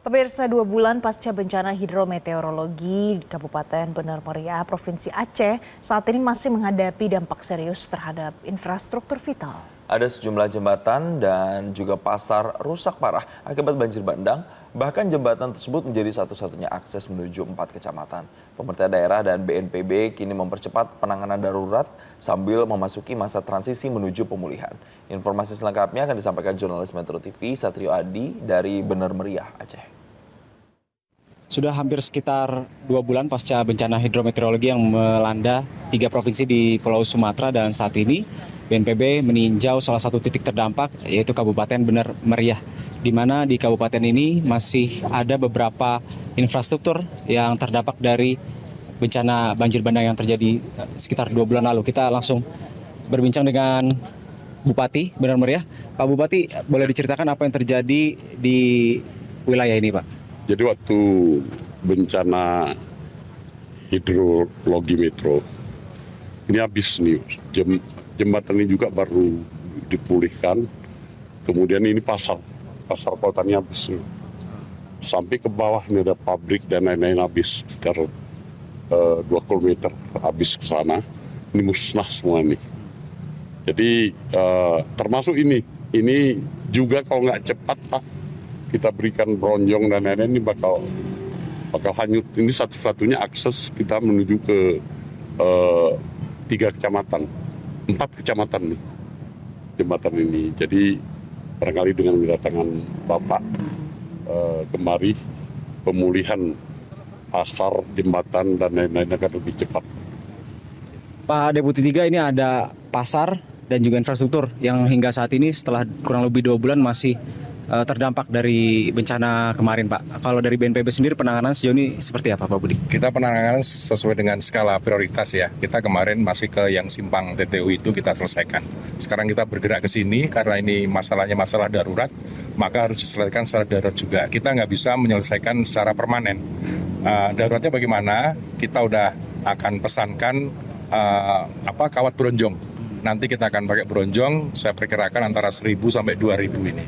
Pemirsa, 2 bulan pasca bencana hidrometeorologi di Kabupaten Bener Meriah, Provinsi Aceh, saat ini masih menghadapi dampak serius terhadap infrastruktur vital. Ada sejumlah jembatan dan juga pasar rusak parah akibat banjir bandang. Bahkan jembatan tersebut menjadi satu-satunya akses menuju 4 kecamatan. Pemerintah daerah dan BNPB kini mempercepat penanganan darurat sambil memasuki masa transisi menuju pemulihan. Informasi selengkapnya akan disampaikan jurnalis Metro TV Satrio Adi dari Bener Meriah, Aceh. Sudah hampir sekitar 2 bulan pasca bencana hidrometeorologi yang melanda 3 provinsi di Pulau Sumatera, dan saat ini BNPB meninjau salah satu titik terdampak, yaitu Kabupaten Bener Meriah, di mana di kabupaten ini masih ada beberapa infrastruktur yang terdampak dari bencana banjir bandang yang terjadi sekitar 2 bulan lalu. Kita langsung berbincang dengan Bupati Bener Meriah. Pak Bupati, boleh diceritakan apa yang terjadi di wilayah ini, Pak? Jadi waktu bencana hidrologi metro ini habis nih, jembatan ini juga baru dipulihkan. Kemudian ini pasar kota ini habis nih. Sampai ke bawah ini ada pabrik dan lain-lain habis, sekitar 2 km habis ke sana. Ini musnah semua nih. Jadi termasuk ini juga kalau nggak cepat Pak, kita berikan bronjong dan lain-lain, ini bakal hanyut. Ini satu-satunya akses kita menuju ke 4 kecamatan nih, jembatan ini. Jadi barangkali dengan kedatangan Bapak kemari, pemulihan pasar, jembatan dan lain-lain akan lebih cepat. Pak Deputi 3, ini ada pasar dan juga infrastruktur yang hingga saat ini setelah kurang lebih 2 bulan masih terdampak dari bencana kemarin, Pak. Kalau dari BNPB sendiri penanganan sejauh ini seperti apa, Pak Budi? Kita penanganan sesuai dengan skala prioritas ya. Kita kemarin masih ke yang simpang TTU itu kita selesaikan. Sekarang kita bergerak ke sini karena ini masalahnya masalah darurat, maka harus diselesaikan secara darurat juga. Kita nggak bisa menyelesaikan secara permanen. Daruratnya bagaimana? Kita udah akan pesankan kawat bronjong. Nanti kita akan pakai bronjong, saya perkirakan antara 1.000 sampai 2.000 ini.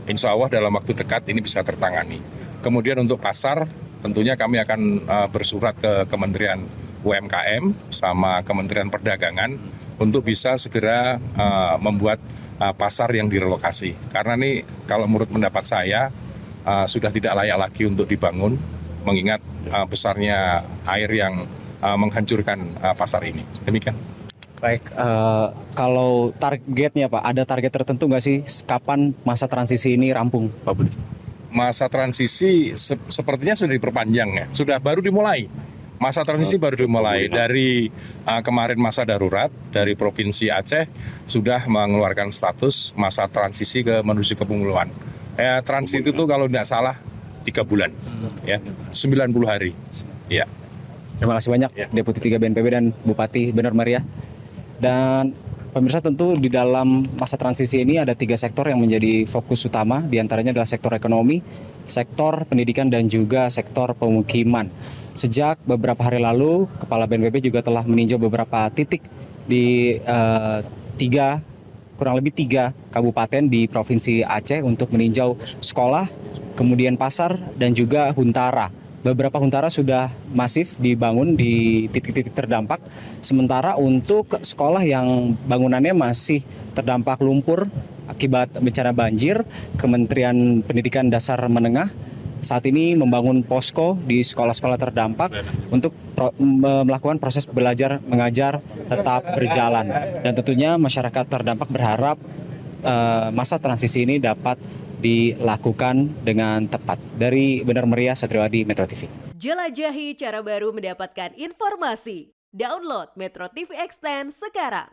Insya Allah dalam waktu dekat ini bisa tertangani. Kemudian untuk pasar, tentunya kami akan bersurat ke Kementerian UMKM sama Kementerian Perdagangan untuk bisa segera membuat pasar yang direlokasi. Karena ini kalau menurut pendapat saya sudah tidak layak lagi untuk dibangun, mengingat besarnya air yang menghancurkan pasar ini. Demikian. Baik, kalau targetnya Pak, ada target tertentu nggak sih kapan masa transisi ini rampung, Pak Budi? Masa transisi sepertinya sudah diperpanjang ya, sudah baru dimulai. Masa transisi baru dimulai dari kemarin masa darurat dari Provinsi Aceh sudah mengeluarkan status masa transisi menuju ke pemulihan. Transit itu kalau tidak salah 3 bulan, ya 90 hari. Ya. Terima kasih banyak Deputi 3 BNPB dan Bupati Bener Meriah. Dan pemirsa, tentu di dalam masa transisi ini ada 3 sektor yang menjadi fokus utama, diantaranya adalah sektor ekonomi, sektor pendidikan, dan juga sektor pemukiman. Sejak beberapa hari lalu, Kepala BNPB juga telah meninjau beberapa titik di kurang lebih 3 kabupaten di Provinsi Aceh untuk meninjau sekolah, kemudian pasar, dan juga huntara. Beberapa huntara sudah masif dibangun di titik-titik terdampak, sementara untuk sekolah yang bangunannya masih terdampak lumpur akibat bencana banjir, Kementerian Pendidikan Dasar Menengah saat ini membangun posko di sekolah-sekolah terdampak untuk melakukan proses belajar mengajar tetap berjalan. Dan tentunya masyarakat terdampak berharap masa transisi ini dapat dilakukan dengan tepat. Dari Bener Meriah, Satrio Adi, Metro TV. Jelajahi cara baru mendapatkan informasi. Download Metro TV Extend sekarang.